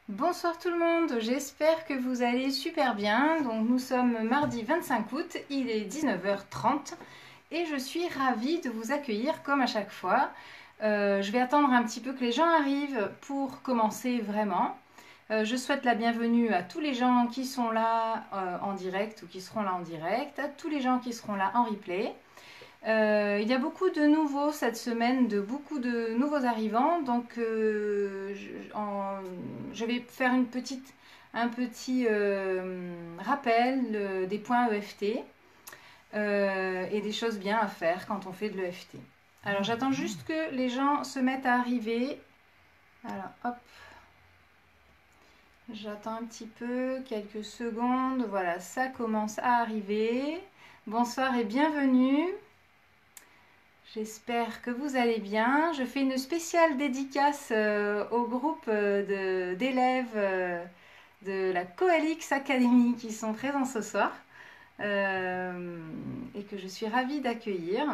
Bonsoir tout le monde, j'espère que vous allez super bien. Donc nous sommes mardi 25 août, il est 19h30 et je suis ravie de vous accueillir comme à chaque fois. Je vais attendre un petit peu que les gens arrivent pour commencer vraiment. Je souhaite la bienvenue à tous les gens qui sont là en direct ou qui seront là en direct, à tous les gens qui seront là en replay. Il y a beaucoup de nouveaux cette semaine, beaucoup de nouveaux arrivants, donc je vais faire un petit rappel des points EFT et des choses bien à faire quand on fait de l'EFT. Alors j'attends juste que les gens se mettent à arriver. Alors hop, j'attends un petit peu, quelques secondes, voilà, ça commence à arriver. Bonsoir et bienvenue. J'espère que vous allez bien. Je fais une spéciale dédicace au groupe d'élèves de la Coalix Academy qui sont présents ce soir et que je suis ravie d'accueillir.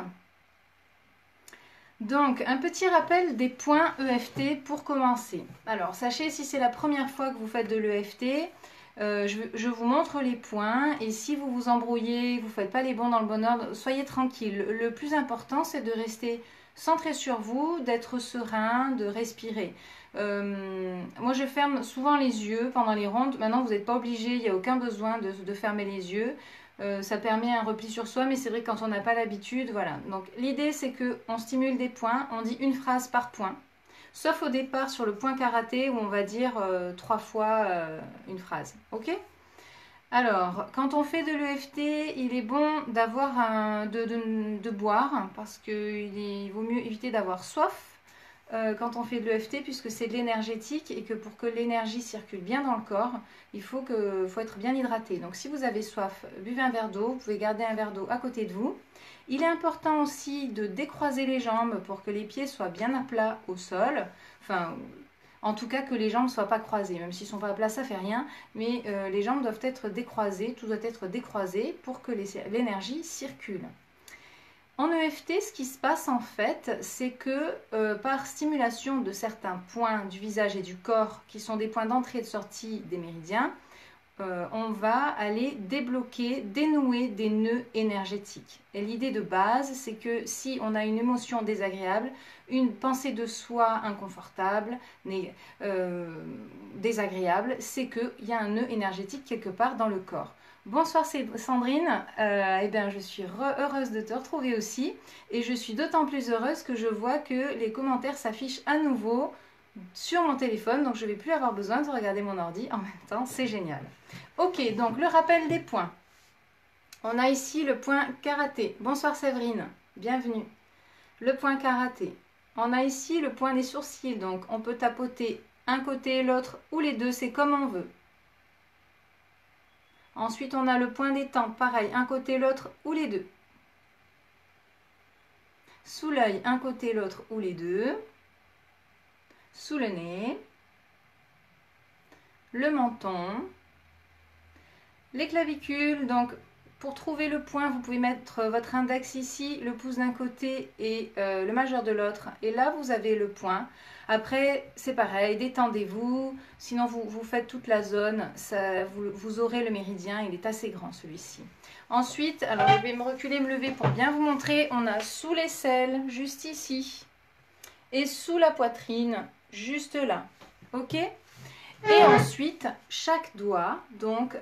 Donc, un petit rappel des points EFT pour commencer. Alors, sachez, si c'est la première fois que vous faites de l'EFT, je vous montre les points et si vous vous embrouillez, vous ne faites pas les bons dans le bon ordre, soyez tranquille. Le plus important, c'est de rester sur vous, d'être serein, de respirer. Moi, je ferme souvent les yeux pendant les rondes. Maintenant, vous n'êtes pas obligé, il n'y a aucun besoin de fermer les yeux. Ça permet un repli sur soi, mais c'est vrai que quand on n'a pas l'habitude, voilà. Donc, l'idée, c'est qu'on stimule des points, on dit une phrase par point. Sauf au départ sur le point karaté où on va dire 3 fois une phrase. Ok? Alors, quand on fait de l'EFT, il est bon de boire parce qu'il vaut mieux éviter d'avoir soif quand on fait de l'EFT puisque c'est de l'énergétique et que pour que l'énergie circule bien dans le corps, il faut être bien hydraté. Donc si vous avez soif, buvez un verre d'eau, vous pouvez garder un verre d'eau à côté de vous. Il est important aussi de décroiser les jambes pour que les pieds soient bien à plat au sol. Enfin, en tout cas que les jambes ne soient pas croisées. Même s'ils ne sont pas à plat, ça ne fait rien. Mais les jambes doivent être décroisées, tout doit être décroisé pour que l'énergie circule. En EFT, ce qui se passe en fait, c'est que par stimulation de certains points du visage et du corps, qui sont des points d'entrée et de sortie des méridiens, on va aller débloquer, dénouer des nœuds énergétiques. Et l'idée de base, c'est que si on a une émotion désagréable, une pensée de soi inconfortable, désagréable, c'est qu'il y a un nœud énergétique quelque part dans le corps. Bonsoir Sandrine, eh bien, je suis heureuse de te retrouver aussi et je suis d'autant plus heureuse que je vois que les commentaires s'affichent à nouveau sur mon téléphone, donc je ne vais plus avoir besoin de regarder mon ordi en même temps, c'est génial. Ok, donc le rappel des points. On a ici le point karaté. Bonsoir Séverine, bienvenue. Le point karaté. On a ici le point des sourcils, donc on peut tapoter un côté et l'autre ou les deux, c'est comme on veut. Ensuite, on a le point des tempes, pareil, un côté l'autre ou les deux. Sous l'œil, un côté l'autre ou les deux. Sous le nez. Le menton. Les clavicules, donc pour trouver le point, vous pouvez mettre votre index ici, le pouce d'un côté et le majeur de l'autre. Et là, vous avez le point. Après, c'est pareil, détendez-vous. Sinon, vous faites toute la zone. Vous aurez le méridien. Il est assez grand, celui-ci. Ensuite, alors je vais me reculer, me lever pour bien vous montrer. On a sous l'aisselle, juste ici. Et sous la poitrine, juste là. Ok? Et ensuite, chaque doigt, donc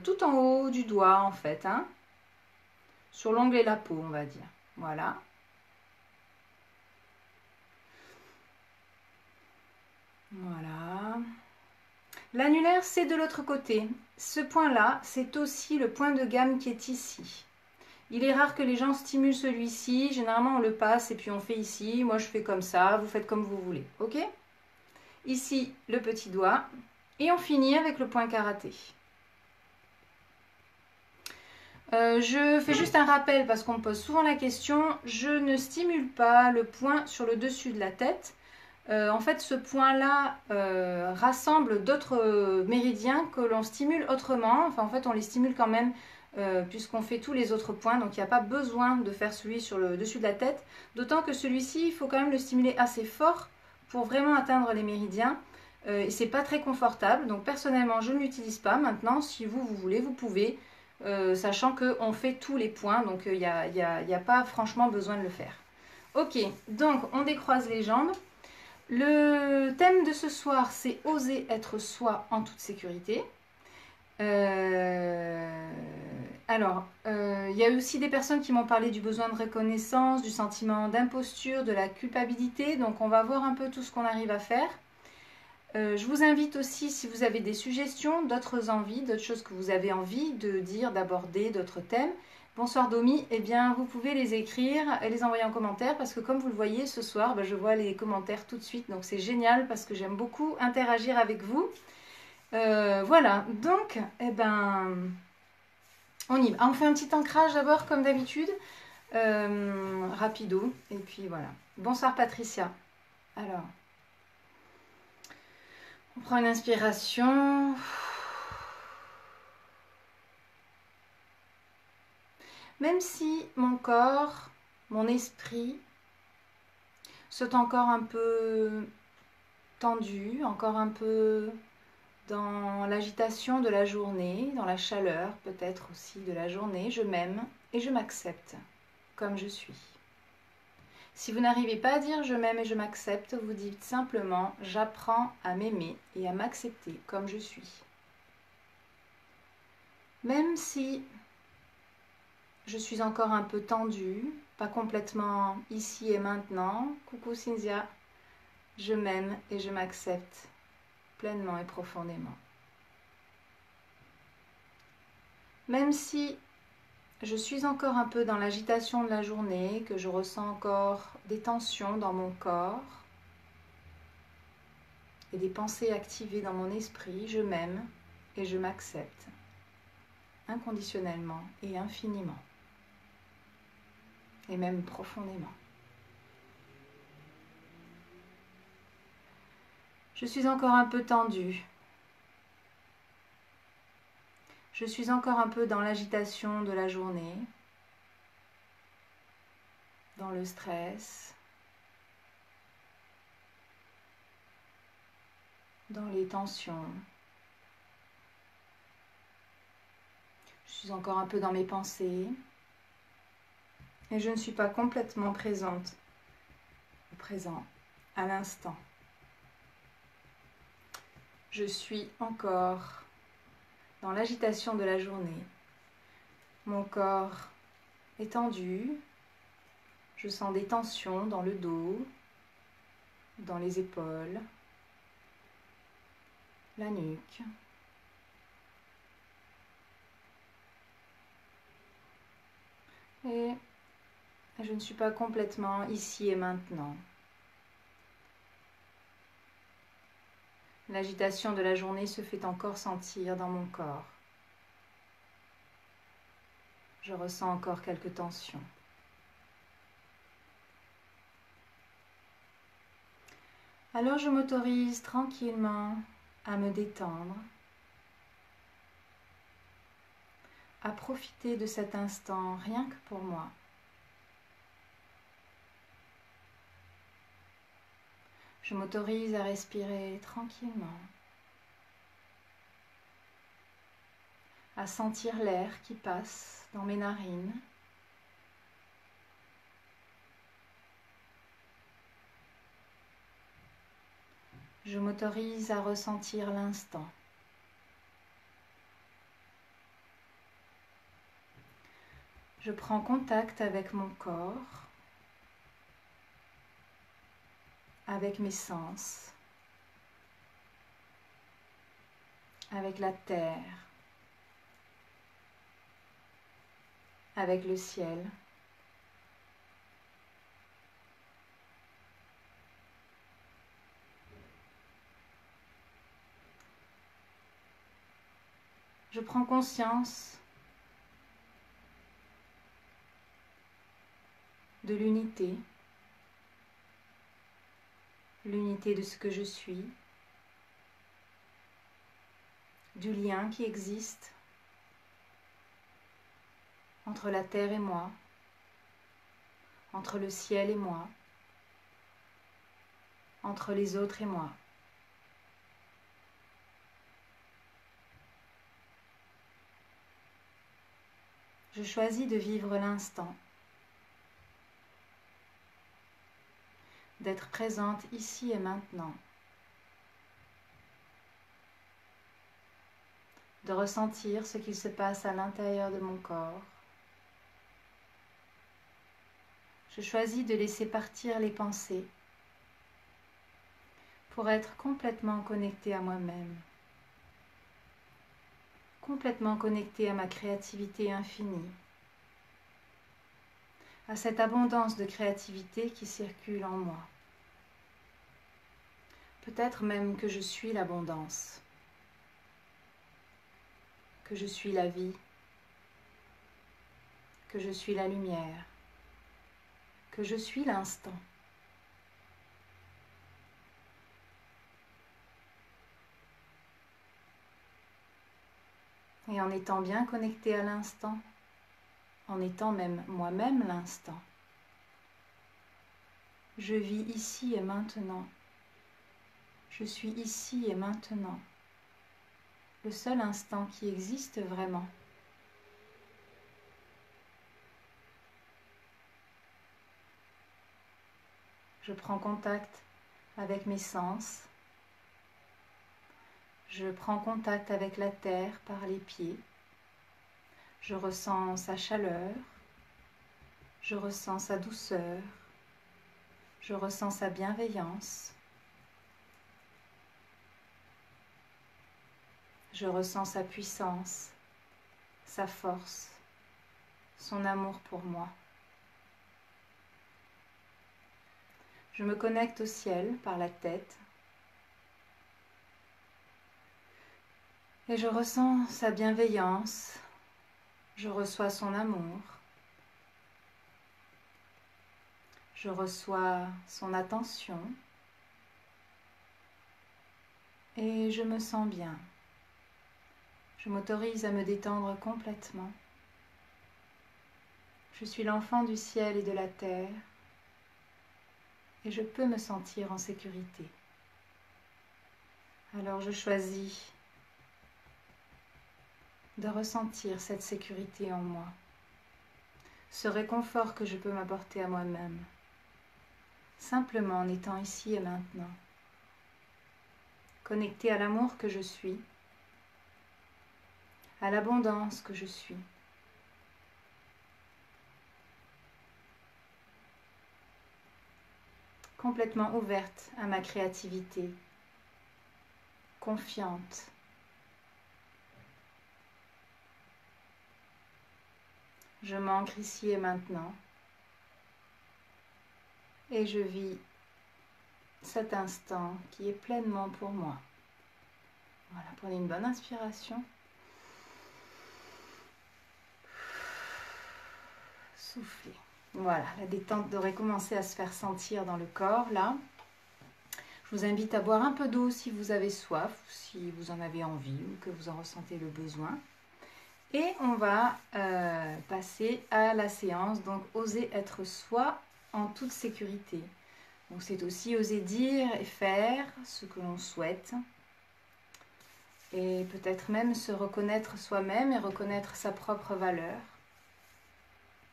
tout en haut du doigt en fait, hein, sur l'ongle et la peau, on va dire. Voilà. Voilà. L'annulaire, c'est de l'autre côté. Ce point-là, c'est aussi le point de gamme qui est ici. Il est rare que les gens stimulent celui-ci. Généralement, on le passe et puis on fait ici. Moi, je fais comme ça. Vous faites comme vous voulez. Ok? Ici, le petit doigt. Et on finit avec le point karaté. Je fais juste un rappel parce qu'on me pose souvent la question. Je ne stimule pas le point sur le dessus de la tête. En fait, ce point-là rassemble d'autres méridiens que l'on stimule autrement. Enfin, en fait, on les stimule quand même puisqu'on fait tous les autres points. Donc, il n'y a pas besoin de faire celui sur le dessus de la tête. D'autant que celui-ci, il faut quand même le stimuler assez fort pour vraiment atteindre les méridiens. et c'est pas très confortable. Donc personnellement, je ne l'utilise pas. Maintenant, si vous voulez, vous pouvez, sachant qu'on fait tous les points, donc il n'y a pas franchement besoin de le faire. Ok, donc on décroise les jambes. Le thème de ce soir, c'est oser être soi en toute sécurité. Alors, il y a aussi des personnes qui m'ont parlé du besoin de reconnaissance, du sentiment d'imposture, de la culpabilité. Donc, on va voir un peu tout ce qu'on arrive à faire. Je vous invite aussi, si vous avez des suggestions, d'autres envies, d'autres choses que vous avez envie de dire, d'aborder, d'autres thèmes. Bonsoir Domi, eh bien vous pouvez les écrire et les envoyer en commentaire parce que comme vous le voyez ce soir, je vois les commentaires tout de suite. Donc c'est génial parce que j'aime beaucoup interagir avec vous. Voilà, donc, eh ben, on y va. Ah, on fait un petit ancrage d'abord comme d'habitude. Rapido, et puis voilà. Bonsoir Patricia. Alors... on prend une inspiration. Même si mon corps, mon esprit sont encore un peu tendus, encore un peu dans l'agitation de la journée, dans la chaleur peut-être aussi de la journée, je m'aime et je m'accepte comme je suis. Si vous n'arrivez pas à dire je m'aime et je m'accepte, vous dites simplement j'apprends à m'aimer et à m'accepter comme je suis. Même si je suis encore un peu tendue, pas complètement ici et maintenant. Coucou Cynthia, je m'aime et je m'accepte pleinement et profondément. Même si je suis encore un peu dans l'agitation de la journée, que je ressens encore des tensions dans mon corps et des pensées activées dans mon esprit, je m'aime et je m'accepte inconditionnellement et infiniment. Et même profondément. Je suis encore un peu tendue. Je suis encore un peu dans l'agitation de la journée, dans le stress, dans les tensions. Je suis encore un peu dans mes pensées et je ne suis pas complètement présente au présent, à l'instant. Je suis encore dans l'agitation de la journée. Mon corps est tendu. Je sens des tensions dans le dos, dans les épaules, la nuque. Et je ne suis pas complètement ici et maintenant. L'agitation de la journée se fait encore sentir dans mon corps. Je ressens encore quelques tensions. Alors je m'autorise tranquillement à me détendre, à profiter de cet instant rien que pour moi. Je m'autorise à respirer tranquillement, à sentir l'air qui passe dans mes narines. Je m'autorise à ressentir l'instant. Je prends contact avec mon corps, avec mes sens, avec la terre, avec le ciel. Je prends conscience de l'unité, l'unité de ce que je suis, du lien qui existe entre la terre et moi, entre le ciel et moi, entre les autres et moi. Je choisis de vivre l'instant, d'être présente ici et maintenant, de ressentir ce qu'il se passe à l'intérieur de mon corps. Je choisis de laisser partir les pensées pour être complètement connectée à moi-même, complètement connectée à ma créativité infinie, à cette abondance de créativité qui circule en moi. Peut-être même que je suis l'abondance, que je suis la vie, que je suis la lumière, que je suis l'instant. Et en étant bien connectée à l'instant, en étant même moi-même l'instant, je vis ici et maintenant. Je suis ici et maintenant, le seul instant qui existe vraiment. Je prends contact avec mes sens. Je prends contact avec la terre par les pieds. Je ressens sa chaleur. Je ressens sa douceur. Je ressens sa bienveillance. Je ressens sa puissance, sa force, son amour pour moi. Je me connecte au ciel par la tête et je ressens sa bienveillance, je reçois son amour, je reçois son attention et je me sens bien. Je m'autorise à me détendre complètement. Je suis l'enfant du ciel et de la terre et je peux me sentir en sécurité. Alors je choisis de ressentir cette sécurité en moi, ce réconfort que je peux m'apporter à moi-même, simplement en étant ici et maintenant, connecté à l'amour que je suis, à l'abondance que je suis. Complètement ouverte à ma créativité, confiante. Je m'ancre ici et maintenant et je vis cet instant qui est pleinement pour moi. Voilà, prenez une bonne inspiration. Soufflez. Voilà, la détente devrait commencer à se faire sentir dans le corps, là. Je vous invite à boire un peu d'eau si vous avez soif, si vous en avez envie ou que vous en ressentez le besoin. Et on va passer à la séance, donc oser être soi en toute sécurité. Donc c'est aussi oser dire et faire ce que l'on souhaite. Et peut-être même se reconnaître soi-même et reconnaître sa propre valeur.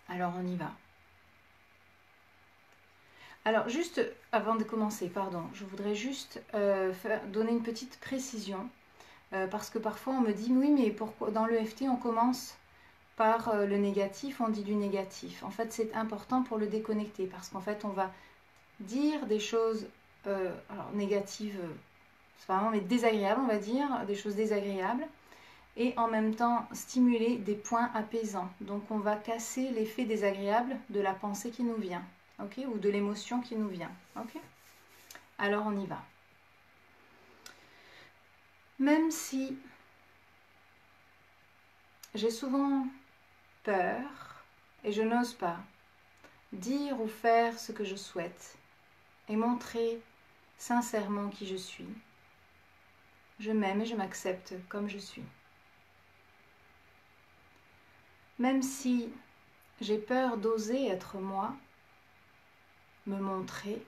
Alors on y va. Alors juste avant de commencer, pardon, je voudrais juste donner une petite précision. Parce que parfois on me dit oui mais pourquoi dans l'EFT on commence par le négatif, on dit du négatif. En fait c'est important pour le déconnecter parce qu'en fait on va dire des choses alors négatives, c'est pas vraiment mais désagréables on va dire, des choses désagréables et en même temps stimuler des points apaisants. Donc on va casser l'effet désagréable de la pensée qui nous vient, ok, ou de l'émotion qui nous vient, ok. Alors on y va. Même si j'ai souvent peur et je n'ose pas dire ou faire ce que je souhaite et montrer sincèrement qui je suis, je m'aime et je m'accepte comme je suis. Même si j'ai peur d'oser être moi, me montrer,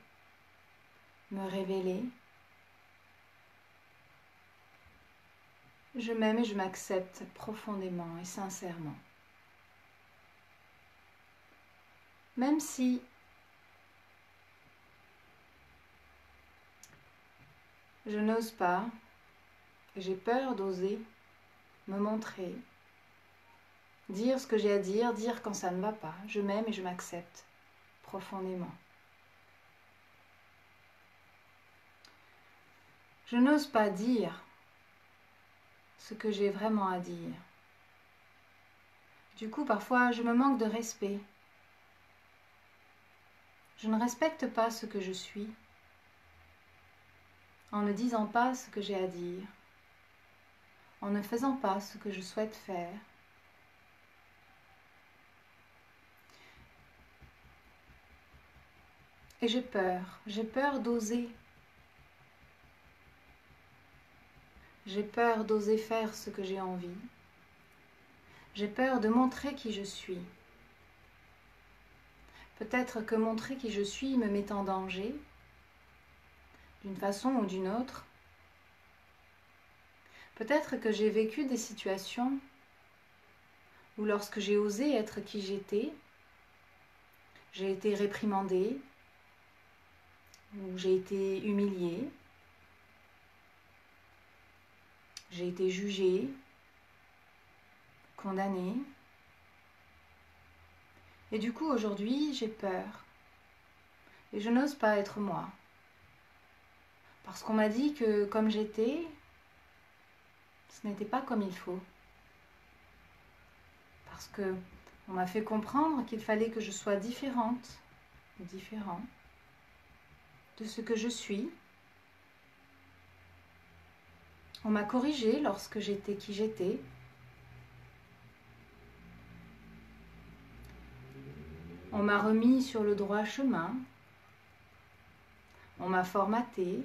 me révéler, je m'aime et je m'accepte profondément et sincèrement. Même si je n'ose pas, j'ai peur d'oser me montrer, dire ce que j'ai à dire, dire quand ça ne va pas. Je m'aime et je m'accepte profondément. Je n'ose pas dire ce que j'ai vraiment à dire. Du coup, parfois, je me manque de respect. Je ne respecte pas ce que je suis en ne disant pas ce que j'ai à dire, en ne faisant pas ce que je souhaite faire. Et j'ai peur d'oser. J'ai peur d'oser faire ce que j'ai envie. J'ai peur de montrer qui je suis. Peut-être que montrer qui je suis me met en danger, d'une façon ou d'une autre. Peut-être que j'ai vécu des situations où lorsque j'ai osé être qui j'étais, j'ai été réprimandée, ou j'ai été humiliée, j'ai été jugée, condamnée. Et du coup, aujourd'hui, j'ai peur. Et je n'ose pas être moi. Parce qu'on m'a dit que comme j'étais, ce n'était pas comme il faut. Parce que on m'a fait comprendre qu'il fallait que je sois différente, ou différent, de ce que je suis. On m'a corrigée lorsque j'étais qui j'étais. On m'a remis sur le droit chemin. On m'a formaté.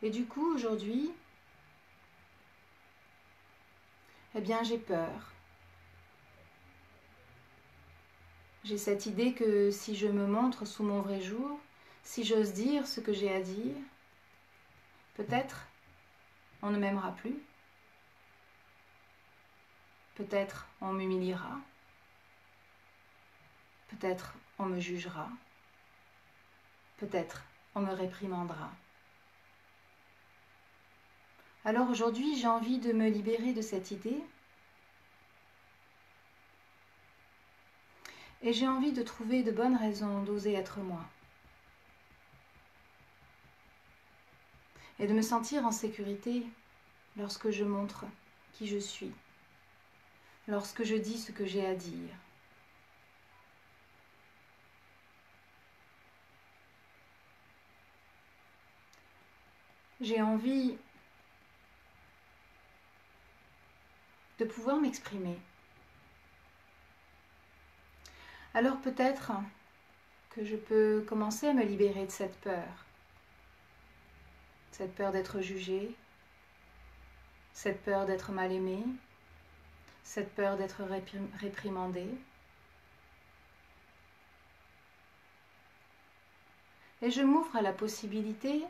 Et du coup, aujourd'hui, eh bien, j'ai peur. J'ai cette idée que si je me montre sous mon vrai jour, si j'ose dire ce que j'ai à dire, peut-être on ne m'aimera plus. Peut-être on m'humiliera. Peut-être on me jugera. Peut-être on me réprimandera. Alors aujourd'hui, j'ai envie de me libérer de cette idée et j'ai envie de trouver de bonnes raisons d'oser être moi et de me sentir en sécurité lorsque je montre qui je suis, lorsque je dis ce que j'ai à dire. J'ai envie de pouvoir m'exprimer. Alors peut-être que je peux commencer à me libérer de cette peur d'être jugée, cette peur d'être mal aimée, cette peur d'être réprimandée. Et je m'ouvre à la possibilité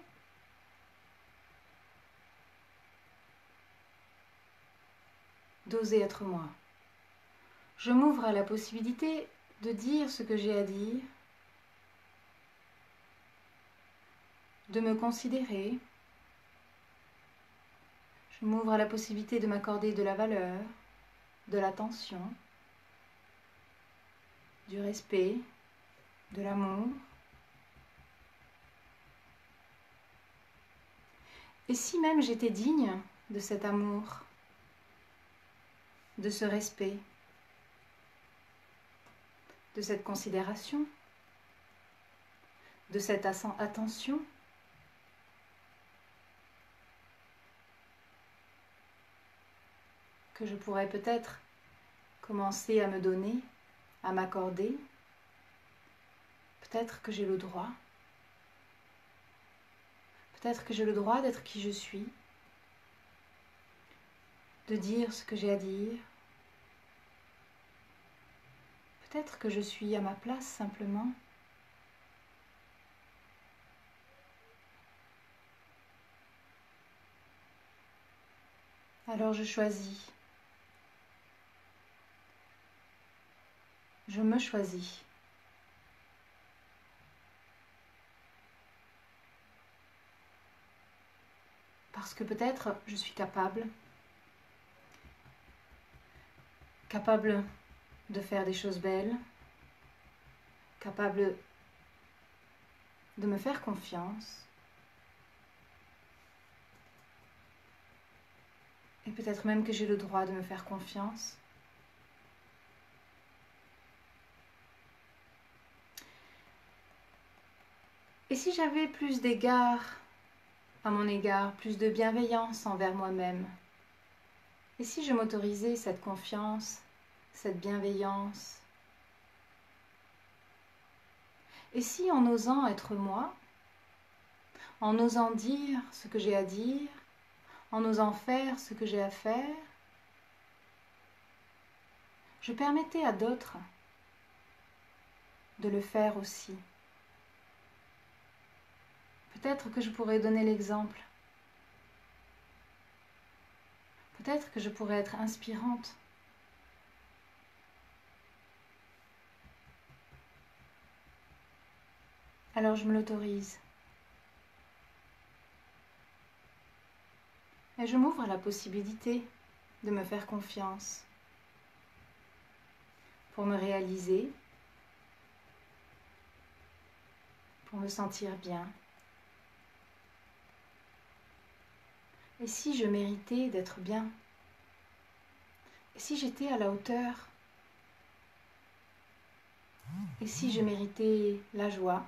d'oser être moi. Je m'ouvre à la possibilité de dire ce que j'ai à dire, de me considérer. Je m'ouvre à la possibilité de m'accorder de la valeur, de l'attention, du respect, de l'amour. Et si même j'étais digne de cet amour, de ce respect, de cette considération, de cette attention, que je pourrais peut-être commencer à me donner, à m'accorder, peut-être que j'ai le droit. Peut-être que j'ai le droit d'être qui je suis, de dire ce que j'ai à dire. Peut-être que je suis à ma place simplement. Alors je choisis Je me choisis. Parce que peut-être je suis capable de faire des choses belles, capable de me faire confiance, et peut-être même que j'ai le droit de me faire confiance. Et si j'avais plus d'égard à mon égard, plus de bienveillance envers moi-même? Et si je m'autorisais cette confiance, cette bienveillance? Et si en osant être moi, en osant dire ce que j'ai à dire, en osant faire ce que j'ai à faire, je permettais à d'autres de le faire aussi? Peut-être que je pourrais donner l'exemple. Peut-être que je pourrais être inspirante. Alors je me l'autorise. Et je m'ouvre à la possibilité de me faire confiance pour me réaliser, pour me sentir bien. Et si je méritais d'être bien? Et si j'étais à la hauteur? Et si je méritais la joie?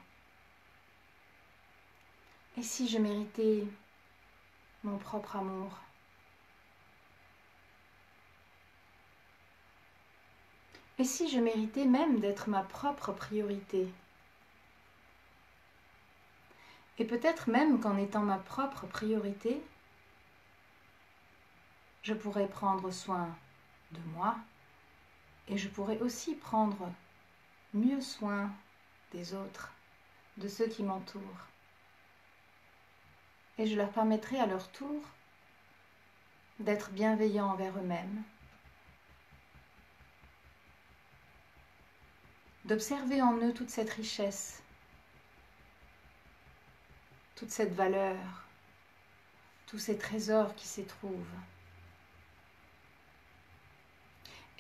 Et si je méritais mon propre amour? Et si je méritais même d'être ma propre priorité? Et peut-être même qu'en étant ma propre priorité, je pourrais prendre soin de moi et je pourrais aussi prendre mieux soin des autres, de ceux qui m'entourent. Et je leur permettrai à leur tour d'être bienveillants envers eux-mêmes, d'observer en eux toute cette richesse, toute cette valeur, tous ces trésors qui s'y trouvent.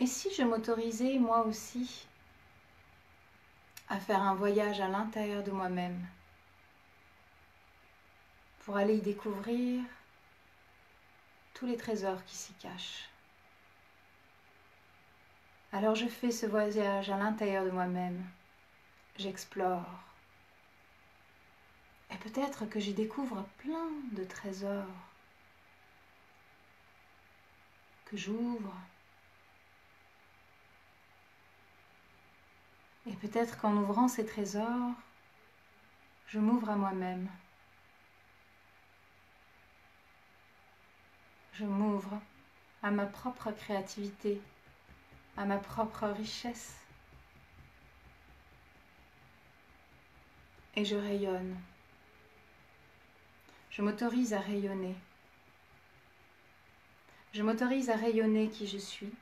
Et si je m'autorisais moi aussi à faire un voyage à l'intérieur de moi-même pour aller y découvrir tous les trésors qui s'y cachent? Alors je fais ce voyage à l'intérieur de moi-même, j'explore. Et peut-être que j'y découvre plein de trésors que j'ouvre. Et peut-être qu'en ouvrant ces trésors, je m'ouvre à moi-même. Je m'ouvre à ma propre créativité, à ma propre richesse. Et je rayonne. Je m'autorise à rayonner. Je m'autorise à rayonner qui je suis.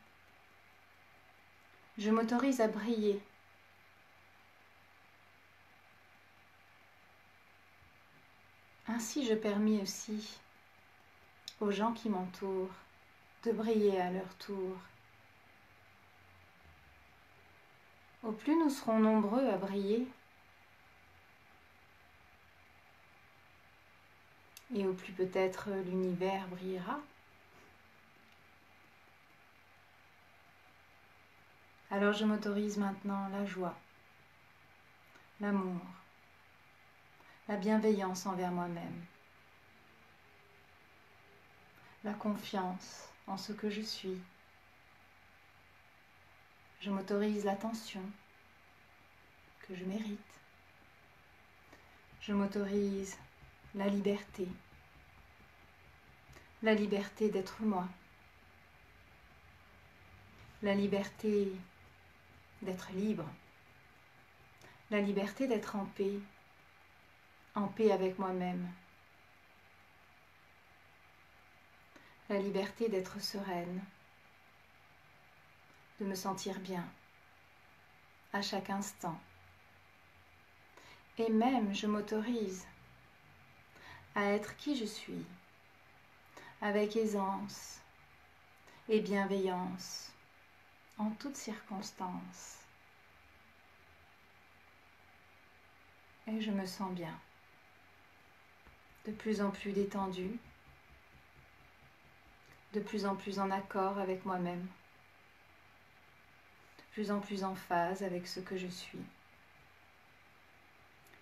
Je m'autorise à briller. Ainsi, je permets aussi aux gens qui m'entourent de briller à leur tour. Au plus nous serons nombreux à briller, et au plus peut-être l'univers brillera. Alors je m'autorise maintenant la joie, l'amour, la bienveillance envers moi-même, la confiance en ce que je suis. Je m'autorise l'attention que je mérite. Je m'autorise la liberté d'être moi, la liberté d'être libre, la liberté d'être en paix avec moi-même, la liberté d'être sereine, de me sentir bien. à chaque instant. Et même, je m'autorise à être qui je suis, avec aisance et bienveillance, en toutes circonstances. Et je me sens bien, de plus en plus détendue, de plus en plus en accord avec moi-même, de plus en plus en phase avec ce que je suis.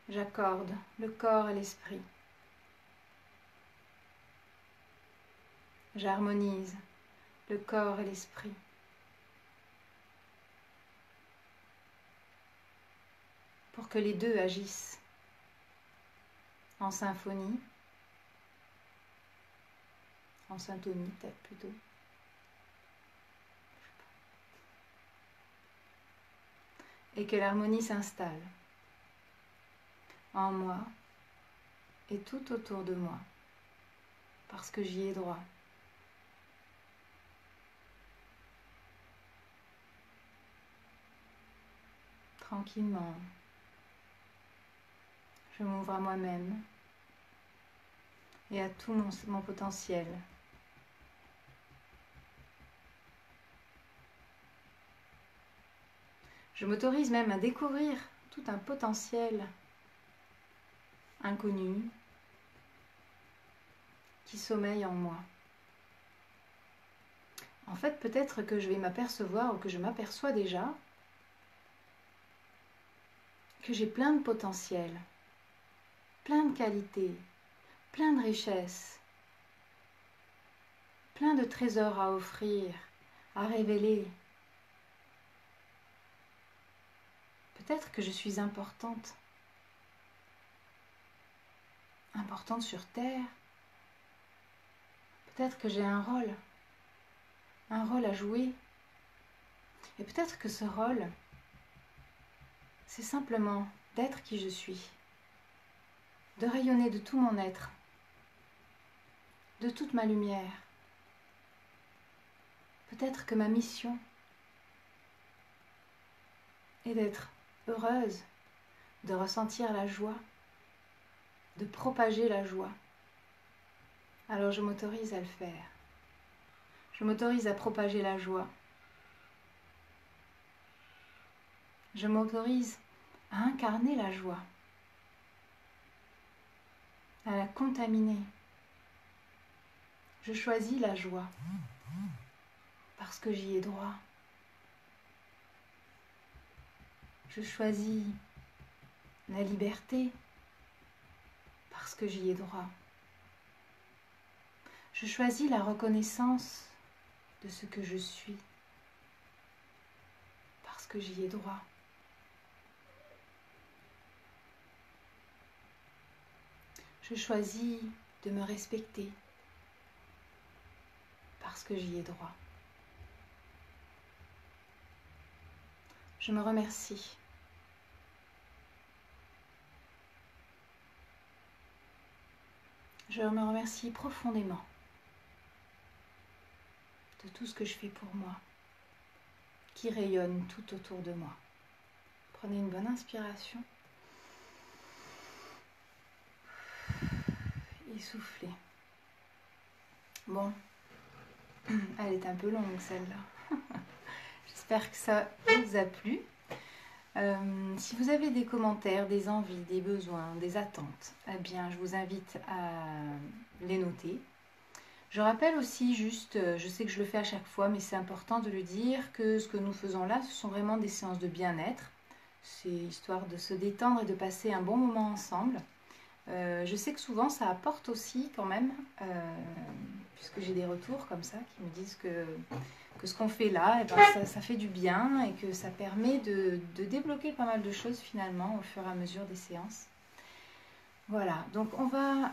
J'accorde le corps et l'esprit. J'harmonise le corps et l'esprit. Pour que les deux agissent en symphonie, en syntonie peut-être plutôt. Et que l'harmonie s'installe en moi et tout autour de moi, parce que j'y ai droit. Tranquillement, je m'ouvre à moi-même et à tout mon potentiel. Je m'autorise même à découvrir tout un potentiel inconnu qui sommeille en moi. En fait, peut-être que je vais m'apercevoir ou que je m'aperçois déjà que j'ai plein de potentiel, plein de qualités, plein de richesses, plein de trésors à offrir, à révéler. Peut-être que je suis importante sur Terre. Peut-être que j'ai un rôle à jouer. Et peut-être que ce rôle, c'est simplement d'être qui je suis, de rayonner de tout mon être, de toute ma lumière. Peut-être que ma mission est d'être heureuse, de ressentir la joie, de propager la joie. Alors je m'autorise à le faire. Je m'autorise à propager la joie. Je m'autorise à incarner la joie, à la contaminer. Je choisis la joie parce que j'y ai droit. Je choisis la liberté parce que j'y ai droit. Je choisis la reconnaissance de ce que je suis parce que j'y ai droit. Je choisis de me respecter parce que j'y ai droit. Je me remercie. Je me remercie profondément de tout ce que je fais pour moi, qui rayonne tout autour de moi. Prenez une bonne inspiration. Et soufflez. Bon, elle est un peu longue celle-là. J'espère que ça vous a plu. Si vous avez des commentaires, des envies, des besoins, des attentes, eh bien, je vous invite à les noter. Je rappelle aussi juste, je sais que je le fais à chaque fois, mais c'est important de le dire, que ce que nous faisons là, ce sont vraiment des séances de bien-être. C'est histoire de se détendre et de passer un bon moment ensemble. Je sais que souvent ça apporte aussi quand même, puisque j'ai des retours comme ça qui me disent que ce qu'on fait là, eh ben, ça fait du bien et que ça permet de débloquer pas mal de choses finalement au fur et à mesure des séances. Voilà, donc on va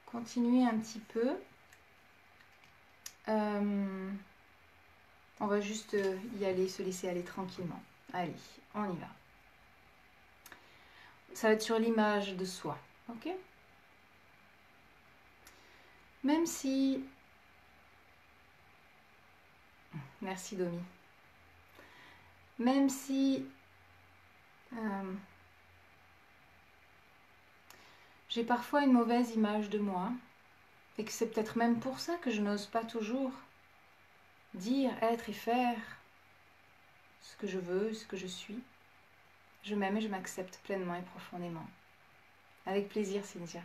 continuer un petit peu. On va juste y aller, se laisser aller tranquillement. Allez, on y va. Ça va être sur l'image de soi, ok? Même si... Merci Domi. Même si j'ai parfois une mauvaise image de moi, et que c'est peut-être même pour ça que je n'ose pas toujours dire, être et faire ce que je veux, ce que je suis, je m'aime et je m'accepte pleinement et profondément. Avec plaisir, Cynthia.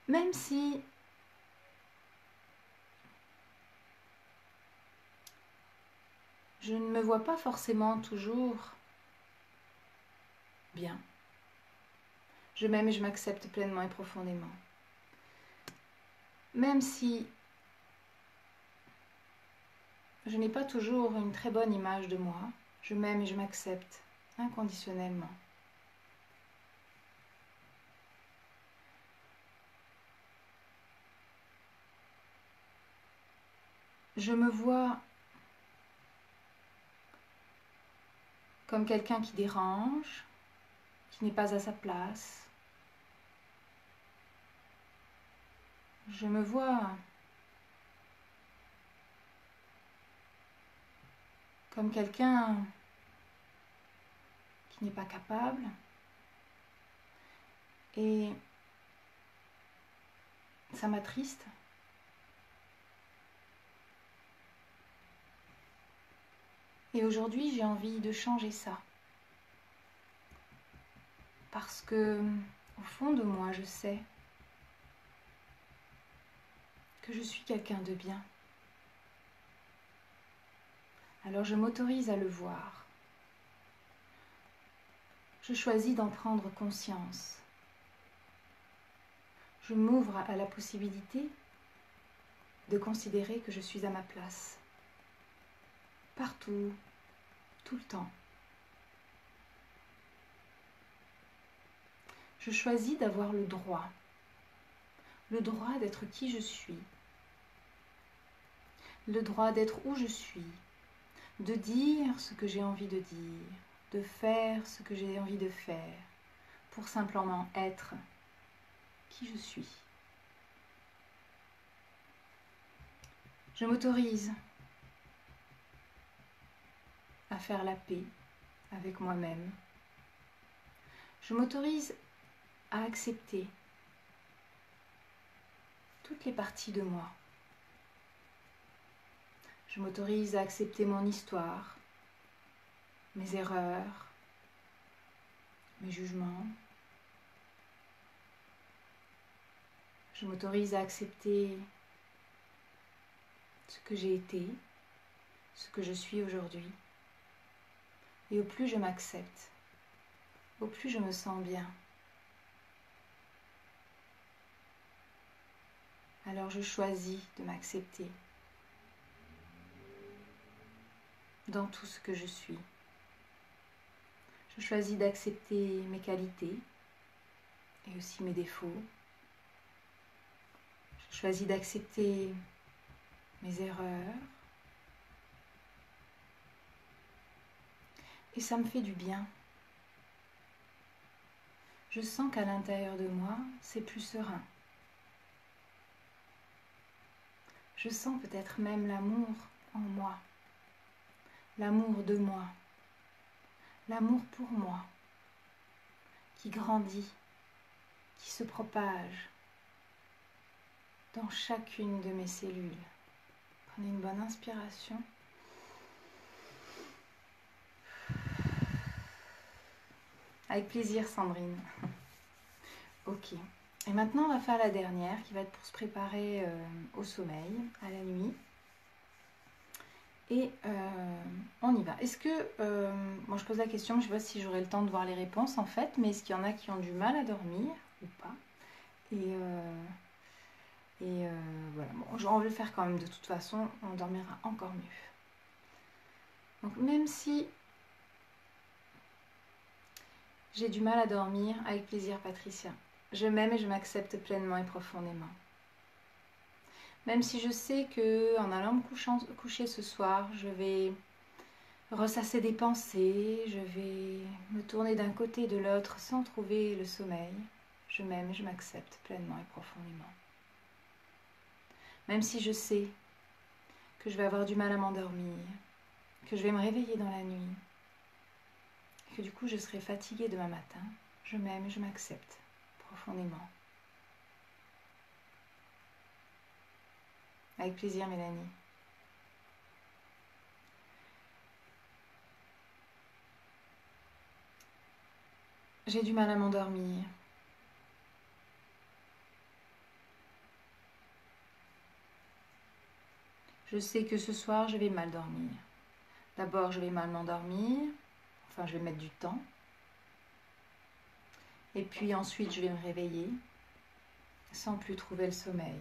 Même si je ne me vois pas forcément toujours bien, je m'aime et je m'accepte pleinement et profondément. Même si je n'ai pas toujours une très bonne image de moi, je m'aime et je m'accepte inconditionnellement. Je me vois comme quelqu'un qui dérange, qui n'est pas à sa place. Je me vois comme quelqu'un qui n'est pas capable. Et ça m'attriste. Et aujourd'hui, j'ai envie de changer ça. Parce que, au fond de moi, je sais que je suis quelqu'un de bien. Alors je m'autorise à le voir. Je choisis d'en prendre conscience. Je m'ouvre à la possibilité de considérer que je suis à ma place. Partout, tout le temps. Je choisis d'avoir le droit d'être qui je suis, le droit d'être où je suis, de dire ce que j'ai envie de dire, de faire ce que j'ai envie de faire, pour simplement être qui je suis. Je m'autorise à faire la paix avec moi-même. Je m'autorise à accepter toutes les parties de moi. Je m'autorise à accepter mon histoire, mes erreurs, mes jugements. Je m'autorise à accepter ce que j'ai été, ce que je suis aujourd'hui. Et au plus je m'accepte, au plus je me sens bien. Alors je choisis de m'accepter dans tout ce que je suis. Je choisis d'accepter mes qualités et aussi mes défauts. Je choisis d'accepter mes erreurs. Et ça me fait du bien. Je sens qu'à l'intérieur de moi, c'est plus serein. Je sens peut-être même l'amour en moi, l'amour de moi, l'amour pour moi, qui grandit, qui se propage dans chacune de mes cellules. Prenez une bonne inspiration. Avec plaisir, Sandrine. Ok. Et maintenant, on va faire la dernière qui va être pour se préparer au sommeil, à la nuit. Et on y va. Est-ce que, moi je pose la question, je ne sais pas si j'aurai le temps de voir les réponses en fait, mais est-ce qu'il y en a qui ont du mal à dormir ou pas? Et voilà, bon, on va le faire quand même de toute façon, on dormira encore mieux. Donc même si j'ai du mal à dormir, avec plaisir Patricia, je m'aime et je m'accepte pleinement et profondément. Même si je sais que en allant me coucher ce soir, je vais ressasser des pensées, je vais me tourner d'un côté et de l'autre sans trouver le sommeil, je m'aime et je m'accepte pleinement et profondément. Même si je sais que je vais avoir du mal à m'endormir, que je vais me réveiller dans la nuit, et que du coup je serai fatiguée demain matin. Je m'aime et je m'accepte profondément. Avec plaisir, Mélanie. J'ai du mal à m'endormir. Je sais que ce soir, je vais mal dormir. D'abord, je vais mal m'endormir. Enfin, je vais mettre du temps. Et puis ensuite, je vais me réveiller sans plus trouver le sommeil.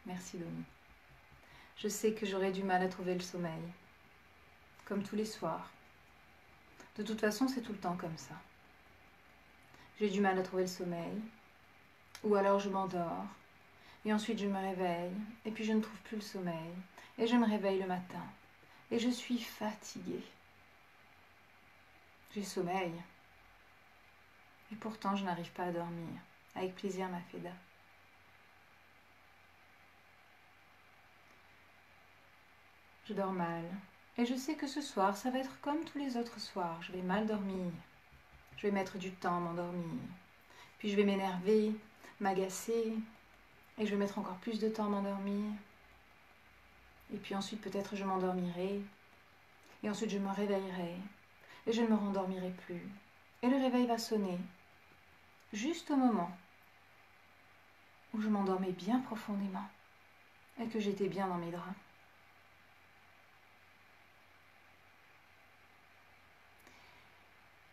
Merci, Domi. Je sais que j'aurai du mal à trouver le sommeil, comme tous les soirs. De toute façon, c'est tout le temps comme ça. J'ai du mal à trouver le sommeil, ou alors je m'endors, et ensuite je me réveille, et puis je ne trouve plus le sommeil, et je me réveille le matin, et je suis fatiguée. J'ai sommeil, et pourtant je n'arrive pas à dormir. Avec plaisir, ma Feda. Je dors mal, et je sais que ce soir, ça va être comme tous les autres soirs. Je vais mal dormir, je vais mettre du temps à m'endormir, puis je vais m'énerver, m'agacer, et je vais mettre encore plus de temps à m'endormir. Et puis ensuite, peut-être je m'endormirai, et ensuite je me réveillerai, et je ne me rendormirai plus. Et le réveil va sonner, juste au moment où je m'endormais bien profondément, et que j'étais bien dans mes draps.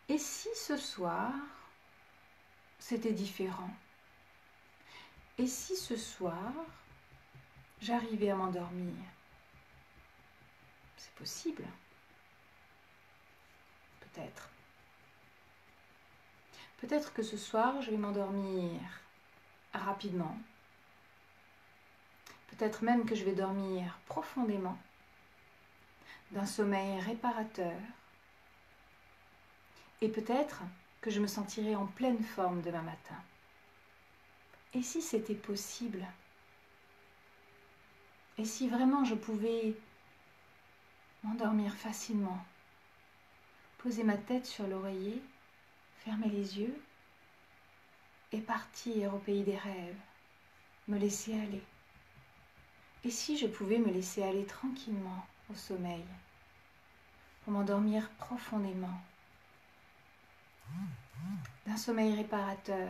Et si ce soir, c'était différent? Et si ce soir, j'arrivais à m'endormir? C'est possible. Peut-être. Peut-être que ce soir, je vais m'endormir rapidement. Peut-être même que je vais dormir profondément, d'un sommeil réparateur. Et peut-être que je me sentirai en pleine forme demain matin. Et si c'était possible? Et si vraiment je pouvais m'endormir facilement, poser ma tête sur l'oreiller, fermer les yeux et partir au pays des rêves, me laisser aller. Et si je pouvais me laisser aller tranquillement au sommeil, pour m'endormir profondément, d'un sommeil réparateur,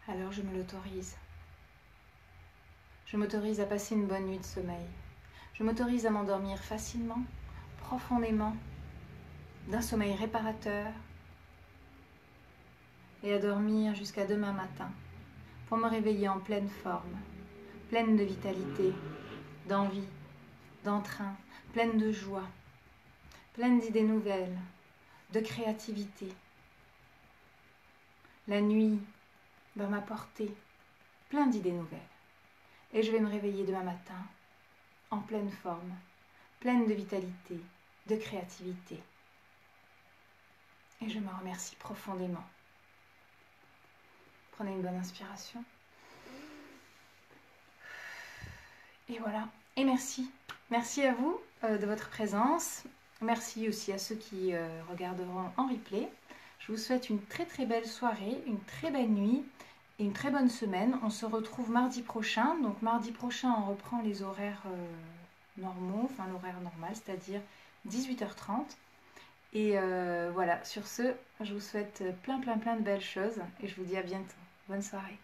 alors je me l'autorise. Je m'autorise à passer une bonne nuit de sommeil. Je m'autorise à m'endormir facilement, profondément, d'un sommeil réparateur, et à dormir jusqu'à demain matin, pour me réveiller en pleine forme, pleine de vitalité, d'envie, d'entrain, pleine de joie, pleine d'idées nouvelles, de créativité. La nuit va m'apporter plein d'idées nouvelles. Et je vais me réveiller demain matin en pleine forme, pleine de vitalité, de créativité. Et je me remercie profondément. Prenez une bonne inspiration. Et voilà. Et merci. Merci à vous de votre présence. Merci aussi à ceux qui regarderont en replay. Je vous souhaite une très très belle soirée, une très belle nuit et une très bonne semaine. On se retrouve mardi prochain. Donc mardi prochain, on reprend les horaires normaux, enfin l'horaire normal, c'est-à-dire 18h30. Et voilà, sur ce, je vous souhaite plein de belles choses et je vous dis à bientôt. Bonne soirée.